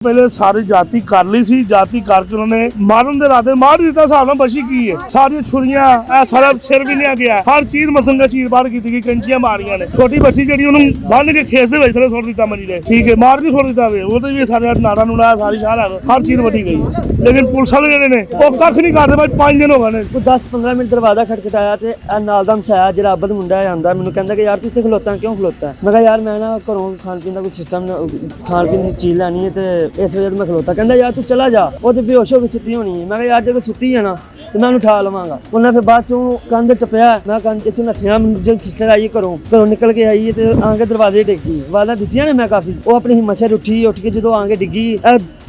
पहले सारी जाति कर ली सी, जाति करके उन्होंने मारन दे राते मार दिता। हिसाब नाल बशी की है, सारी छुरियां सारा सिर भी नहीं गया, हर चीज मसन का चीर बार की थी, कंचियां मारियां ने। छोटी बच्ची जी उन्होंने बन के खेत से थले छोड़ दिता मंजी ने, ठीक है, मार भी छोड़ दिता वे, वो तो भी सारे नाड़ा नुड़ा सारी सारा हर चीज बटी गई है। लेकिन पुलिस वाले जेडे ने वो कख नहीं करते। भाई 5 दिन हो गए ने, 10-15 मिनट दरवाजा खटखटाया ते नाल दा मसाया जरा अब्बद मुंडा आंदा मैनू कहंदा कि यार तू इत्थे खलोता क्यों खलोता है। मैं कहा यार मैं ना घरों खान पीन का कोई सिस्टम खान पीन की चीज लैनी है ते इस वजह मैं खलोता। कहंदा यार तू चला जा, वो तो बेहोश हो के सुत्ती होनी है। मैं कहा यार जो सुत्ती है ना तो मैं उन्हें उठा लवांगा। उन्हें फिर बाद चों कंध टपया, मैं कंध इत्थों नस्सिया, जब सिस्टर आई घरों निकल के आई तो आके दरवाजे डिग्गी। आवाज़ां दित्तियां ने मैं काफ़ी, वो अपनी हिम्मत से उठ के जो आके डिग्गी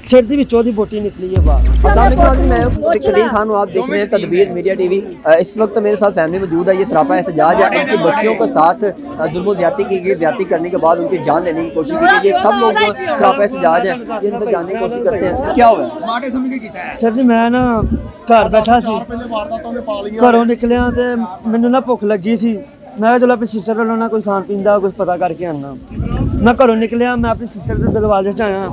सिर दी विचों दी बोटी निकली है बाहर। मैं करीम खान हूं, आप देख रहे हैं तदबीर मीडिया टीवी। इस वक्त मेरे साथ फैमिली मौजूद है। ये सरापा एहतजाज है, उनकी बच्चियों के साथ जुल्म ज्यादती की गई, ज्यादती करने के बाद उनकी जान लेने की कोशिश की गई। सब लोग जो सरापा एहतजाज है जिनसे जानने की कोशिश करते हैं क्या हुआ। सर जी मैं ना घर बैठा सी, घरों निकलिया तो मैनू ना भुख लगी सी। मैं चलो अपनी सिस्टर वालों ना कोई खान पीन का कुछ पता करके आना। मैं घरों निकलिया, मैं अपनी सिस्टर के दरवाजे च आया।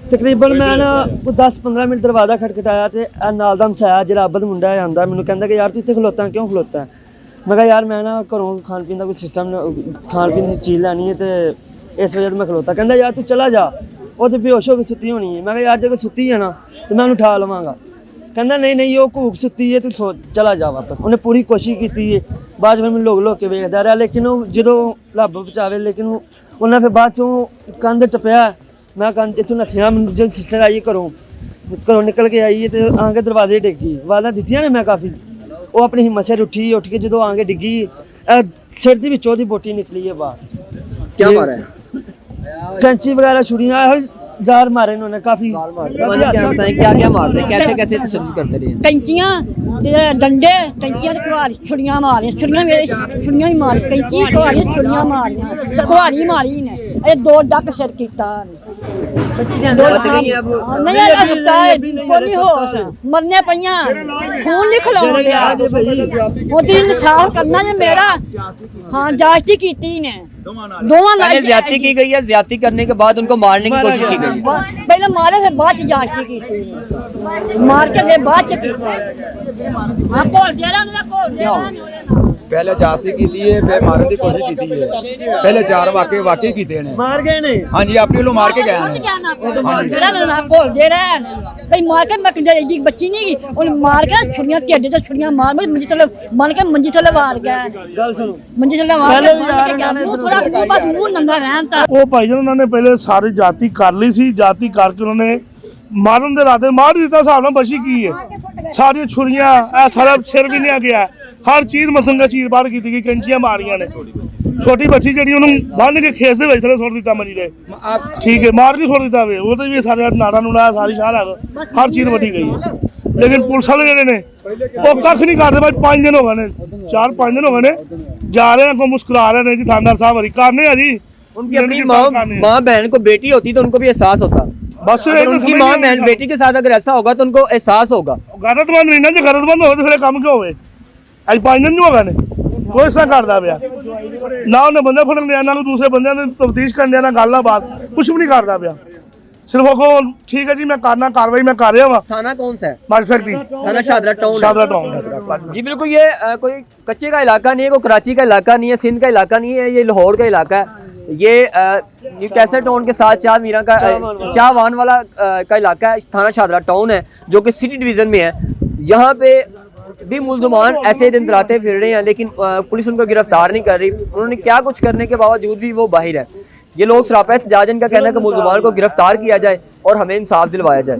तकरीबन मैं ना 10-15 मिनट दरवाजा खटखटाया तो नाल दा मसाया जरा अब्बद मुंडा आंदा मैनू कहंदा कि यार तू इत्थे खलोता क्यों खलोता है। मैं कहा यार मैं ना घरों खान पीन का कोई सिस्टम खान पीन की चीज़ लैनी है तो इस वजह मैं खलोता। कहंदा यार तू चला जा, वो तो बेहोश हो के सुत्ती होनी है। मैं कहा यार जो सुत्ती है ना तो मैं उन्हें उठा लवांगा। कहंदा नहीं वो घूक सुत्ती है, तू चला जा वापस। उन्हें पूरी कोशिश की है, बाद में लोग लोग के वेखदा रहा, लेकिन जो रब बचावे, लेकिन उन्हें फिर बाद चों कंध टपया, मैं कंध इत्थों नस्सिया, जब सिस्टर आई घरों निकल के आई तो आके दरवाजे डिग्गी। आवाज़ां दित्तियां ने मैं काफ़ी, वो अपनी हिम्मत से उठ के जो आके डिग्गी सिर दी विचों दी बोटी निकली है बाहर। क्या मारा है? कैंची वगैरह छुरियां जार मारे इन्होंने काफी। क्या क्या मारते हैं, कैसे कैसे तशद्दुद करते रहे? कैंचियां डंडे, कैंचियां कुहारी, छुरियां मारियां, छुरियां ही मारी, कैंची कुहारी छुरियां मारियां, कुहारी मारी ने, ये 2 डक सिर कीता। मरने पईयां, खून नहीं खिलाउंदे, ओदी इंसाफ करना जे मेरा। हाँ जांच कीती ने, दोवां नाल ज्यादती की गई है। ज्यादती करने के बाद उनको मारने की कोशिश की गई। पहले मारे फिर बाद च जांच की, मार के फिर बाद च की। हां बोल दे रहा पहले जांच की थी, फिर मारने की कोशिश की थी। पहले 4 वाकई कीते ने, मार गए ने। हाँ जी, अपने लोग मार के गए हैं। बोल दे रहे भाई, मार के मैं बच्ची नहीं उन मार के छुरियां टेडे से छुरियां मार मंजी चले मान के मंजी चले मार गए। गल सुनो, मंजी चले मार मुंह नंगा रहता। वो भाई जान उन्होंने पहले सारी जाति कर ली सी, जाति करके उन्होंने मारन दे राते मार दिता। हिसाब नाल बशी की है, सारी छुरियां सारा सिर भी नहीं गया, हर चीज मसन का चीर बार की थी, कंचियां मारियां ने। छोटी बच्ची जी उन्होंने बन के खेत से थले छोड़ दिता मंजी ने, ठीक है, मार भी छोड़ दिता वे, वो तो भी सारे नाड़ा नुड़ा सारी सारा हर चीज बटी गई है। लेकिन पुलिस वाले जेडे ने वो कख नहीं करते। भाई 5 दिन हो गए ने, 4-5 दिन हो गए ने, जा रहे हैं को मुस्कुरा रहे हैं जी, थानेदार साहब हरी करने है जी। उनकी अपनी माँ बहन को बेटी होती तो उनको भी एहसास होता। बस उनकी माँ बहन बेटी के साथ अगर ऐसा होगा तो उनको एहसास होगा। गैरतमंद नहीं ना, जो गैरतमंद हो तो फिर काम क्यों होवे। आज 5 दिन नहीं हो गए ने, कोई इस तरह करता पाया ना, उन्हें बंदे फड़न दिया ना दूसरे बंदे ने तफ्तीश करने दिया ना गल बात, कुछ भी नहीं करता पाया। सिर्फ वो ठीक है जी मैं करना कार्रवाई मैं कर रहा हूँ। थाना कौन सा है? मार्केट थाना शादरा टाउन जी। बिल्कुल ये कोई कच्चे का इलाका नहीं है, कोई कराची का इलाका नहीं है, सिंध का इलाका नहीं है, ये लाहौर का इलाका है। ये कैसर टाउन के साथ चाहवान वाला का इलाका है। थाना शादरा टाउन है जो कि सिटी डिवीजन में है। यहाँ पे भी मुल्ज़मान ऐसे दिन रातें फिर रहे हैं, लेकिन पुलिस उनको गिरफ्तार नहीं कर रही। उन्होंने क्या कुछ करने के बावजूद भी वो बाहर है। ये लोग सरापा एहतजाज, इनका कहना है कि मुल्ज़मान को गिरफ्तार किया जाए और हमें इंसाफ दिलवाया जाए।